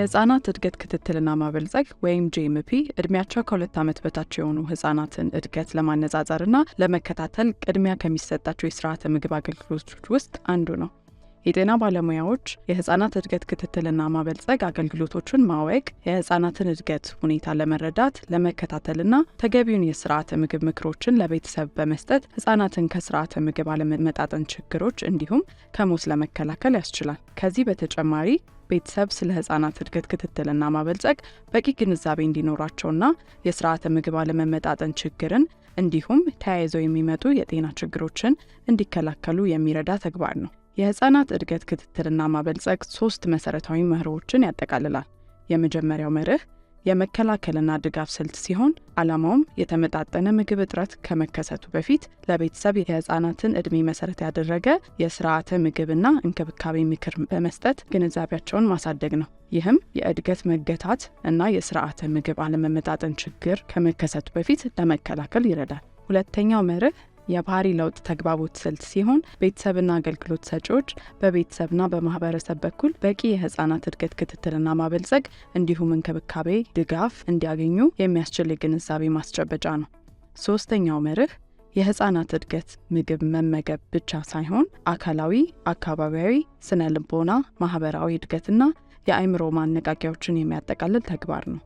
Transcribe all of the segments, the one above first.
የህፃናት እድገት ክትትልና ማበልጸግ ወይም ጂኤምፒ እድሜያቸው ከ2 ዓመት በታች የሆኑ ህፃናትን እድገት ለማነጻጸርና ለመከታተል ቅድሚያ ከሚሰጣቸው የስርዓተ ምግብ አገልግሎቶች ውስጥ አንዱ ነው። የጤና ባለሙያዎች የህፃናት እድገት ክትትልና ማበልጸግ አገልግሎቶችን ማወቅ፣ የህፃናትን እድገት ሁኔታ ለመረዳት፣ ለመከታተልና ተገቢውን የስርዓተ ምግብ ምክሮችን ለቤተሰብ በመስጠት ህፃናትን ከስርዓተ ምግብ አለመመጣጠን ችግሮች እንዲሁም ከሞት ለመከላከል ያስችላል። ከዚህ በተጨማሪ ቤተሰብ ስለ ህፃናት እድገት ክትትልና ማበልጸግ በቂ ግንዛቤ እንዲኖራቸውና የስርዓተ ምግብ አለመመጣጠን ችግርን እንዲሁም ተያይዘው የሚመጡ የጤና ችግሮችን እንዲከላከሉ የሚረዳ ተግባር ነው። የህፃናት እድገት ክትትልና ማበልጸግ 3 መሰረታዊ መርሆችን ያጠቃልላል። የመጀመሪያው መርህ የመከላከልና ድጋፍ ስልት ሲሆን ዓላማውም የተመጣጠነ ምግብ እጥረት ከመከሰቱ በፊት ለቤተሰብ የህፃናትን እድሜ መሰረት ያደረገ የስርዓተ ምግብና እንክብካቤ ምክር በመስጠት ግንዛቤያቸውን ማሳደግ ነው። ይህም የእድገት መገታት እና የስርዓተ ምግብ አለመመጣጠን ችግር ከመከሰቱ በፊት ለመከላከል ይረዳል። ሁለተኛው መርህ የባህሪ ለውጥ ተግባቦት ስልት ሲሆን ቤተሰብና አገልግሎት ሰጪዎች በቤተሰብና በማህበረሰብ በኩል በቂ የህፃናት እድገት ክትትልና ማበልጸግ እንዲሁም እንክብካቤ ድጋፍ እንዲያገኙ የሚያስችል የግንዛቤ ማስጨበጫ ነው። ሶስተኛው መርህ የህፃናት እድገት ምግብ መመገብ ብቻ ሳይሆን አካላዊ፣ አካባቢያዊ፣ ስነ ልቦና፣ ማህበራዊ እድገትና የአእምሮ ማነቃቂያዎችን የሚያጠቃልል ተግባር ነው።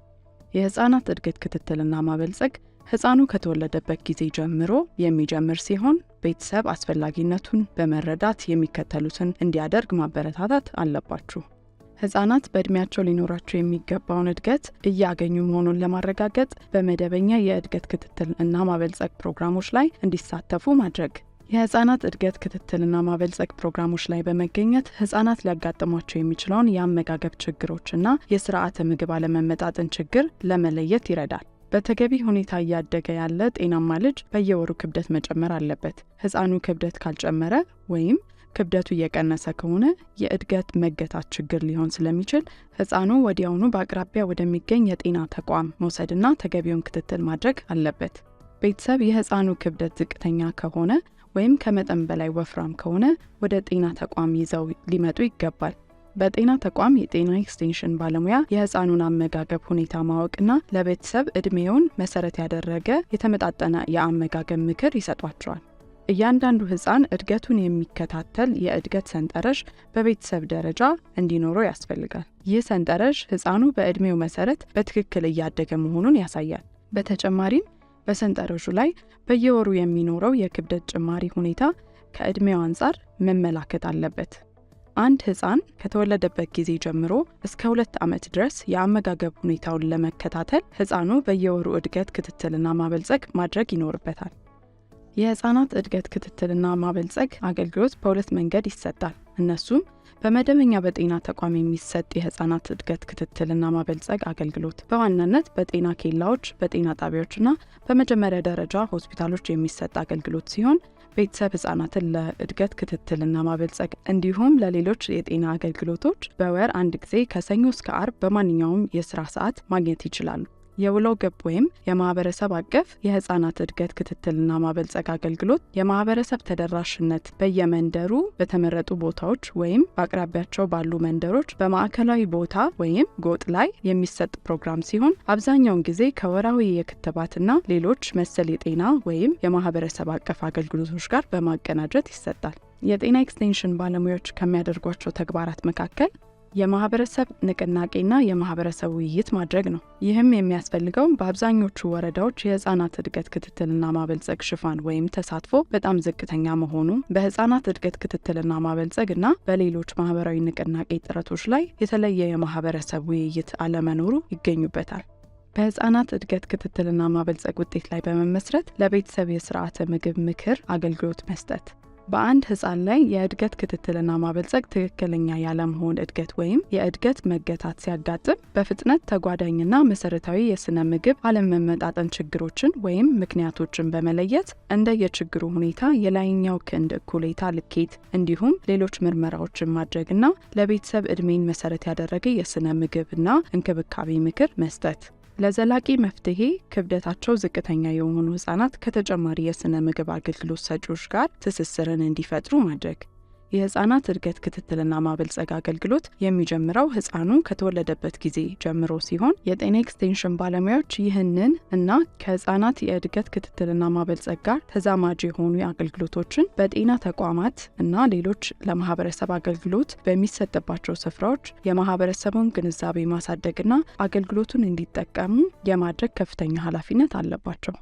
የህፃናት እድገት ክትትልና ማበልጸግ ህፃኑ ከተወለደበት ጊዜ ጀምሮ የሚጀምር ሲሆን ቤተሰብ አስፈላጊነቱን በመረዳት የሚከተሉትን እንዲያደርግ ማበረታታት አለባችሁ። ህፃናት በእድሜያቸው ሊኖራቸው የሚገባውን እድገት እያገኙ መሆኑን ለማረጋገጥ በመደበኛ የእድገት ክትትል እና ማበልጸግ ፕሮግራሞች ላይ እንዲሳተፉ ማድረግ። የህፃናት እድገት ክትትልና ማበልጸግ ፕሮግራሞች ላይ በመገኘት ህፃናት ሊያጋጥሟቸው የሚችለውን የአመጋገብ ችግሮችና የስርዓተ ምግብ አለመመጣጠን ችግር ለመለየት ይረዳል። በተገቢ ሁኔታ እያደገ ያለ ጤናማ ልጅ በየወሩ ክብደት መጨመር አለበት። ህፃኑ ክብደት ካልጨመረ ወይም ክብደቱ እየቀነሰ ከሆነ የእድገት መገታት ችግር ሊሆን ስለሚችል ህፃኑ ወዲያውኑ በአቅራቢያ ወደሚገኝ የጤና ተቋም መውሰድና ተገቢውን ክትትል ማድረግ አለበት። ቤተሰብ የህፃኑ ክብደት ዝቅተኛ ከሆነ ወይም ከመጠን በላይ ወፍራም ከሆነ ወደ ጤና ተቋም ይዘው ሊመጡ ይገባል። በጤና ተቋም የጤና ኤክስቴንሽን ባለሙያ የህፃኑን አመጋገብ ሁኔታ ማወቅና ለቤተሰብ እድሜውን መሰረት ያደረገ የተመጣጠነ የአመጋገብ ምክር ይሰጧቸዋል። እያንዳንዱ ህፃን እድገቱን የሚከታተል የእድገት ሰንጠረዥ በቤተሰብ ደረጃ እንዲኖረው ያስፈልጋል። ይህ ሰንጠረዥ ህፃኑ በእድሜው መሰረት በትክክል እያደገ መሆኑን ያሳያል። በተጨማሪም በሰንጠረዡ ላይ በየወሩ የሚኖረው የክብደት ጭማሪ ሁኔታ ከእድሜው አንጻር መመላከት አለበት። አንድ ህፃን ከተወለደበት ጊዜ ጀምሮ እስከ 2 ዓመት ድረስ የአመጋገብ ሁኔታውን ለመከታተል ህፃኑ በየወሩ እድገት ክትትልና ማበልጸግ ማድረግ ይኖርበታል። የህፃናት እድገት ክትትልና ማበልጸግ አገልግሎት በ2 መንገድ ይሰጣል። እነሱም በመደበኛ በጤና ተቋም የሚሰጥ የህፃናት እድገት ክትትልና ማበልጸግ አገልግሎት በዋናነት በጤና ኬላዎች፣ በጤና ጣቢያዎችና በመጀመሪያ ደረጃ ሆስፒታሎች የሚሰጥ አገልግሎት ሲሆን ቤተሰብ ህፃናትን ለእድገት ክትትልና ማበልጸግ እንዲሁም ለሌሎች የጤና አገልግሎቶች በወር 1 ጊዜ ከሰኞ እስከ አርብ በማንኛውም የስራ ሰዓት ማግኘት ይችላሉ። የውሎ ገብ ወይም የማህበረሰብ አቀፍ የህፃናት እድገት ክትትልና ማበልጸግ አገልግሎት የማህበረሰብ ተደራሽነት በየመንደሩ በተመረጡ ቦታዎች ወይም በአቅራቢያቸው ባሉ መንደሮች በማዕከላዊ ቦታ ወይም ጎጥ ላይ የሚሰጥ ፕሮግራም ሲሆን አብዛኛውን ጊዜ ከወራዊ የክትባትና ሌሎች መሰል የጤና ወይም የማህበረሰብ አቀፍ አገልግሎቶች ጋር በማቀናጀት ይሰጣል። የጤና ኤክስቴንሽን ባለሙያዎች ከሚያደርጓቸው ተግባራት መካከል የማህበረሰብ ንቅናቄና የማህበረሰብ ውይይት ማድረግ ነው። ይህም የሚያስፈልገው በአብዛኞቹ ወረዳዎች የህፃናት እድገት ክትትልና ማበልጸግ ሽፋን ወይም ተሳትፎ በጣም ዝቅተኛ መሆኑ፣ በህፃናት እድገት ክትትልና ማበልጸግ እና በሌሎች ማህበራዊ ንቅናቄ ጥረቶች ላይ የተለየ የማህበረሰብ ውይይት አለመኖሩ ይገኙበታል። በህፃናት እድገት ክትትልና ማበልጸግ ውጤት ላይ በመመስረት ለቤተሰብ የስርዓተ ምግብ ምክር አገልግሎት መስጠት። በአንድ ህፃን ላይ የእድገት ክትትልና ማበልጸግ ትክክለኛ ያለመሆን እድገት ወይም የእድገት መገታት ሲያጋጥም በፍጥነት ተጓዳኝና መሰረታዊ የስነ ምግብ አለመመጣጠን ችግሮችን ወይም ምክንያቶችን በመለየት እንደ የችግሩ ሁኔታ የላይኛው ክንድ እኩሌታ ልኬት እንዲሁም ሌሎች ምርመራዎችን ማድረግና ለቤተሰብ እድሜን መሰረት ያደረገ የስነ ምግብና እንክብካቤ ምክር መስጠት። ለዘላቂ መፍትሄ ክብደታቸው ዝቅተኛ የሆኑ ህፃናት ከተጨማሪ የስነ ምግብ አገልግሎት ሰጪዎች ጋር ትስስርን እንዲፈጥሩ ማድረግ። የህፃናት እድገት ክትትልና ማበልጸግ አገልግሎት የሚጀምረው ህፃኑ ከተወለደበት ጊዜ ጀምሮ ሲሆን የጤና ኤክስቴንሽን ባለሙያዎች ይህንን እና ከህፃናት የእድገት ክትትልና ማበልጸግ ጋር ተዛማጅ የሆኑ አገልግሎቶችን በጤና ተቋማት እና ሌሎች ለማህበረሰብ አገልግሎት በሚሰጥባቸው ስፍራዎች የማህበረሰቡን ግንዛቤ ማሳደግና አገልግሎቱን እንዲጠቀሙ የማድረግ ከፍተኛ ኃላፊነት አለባቸው።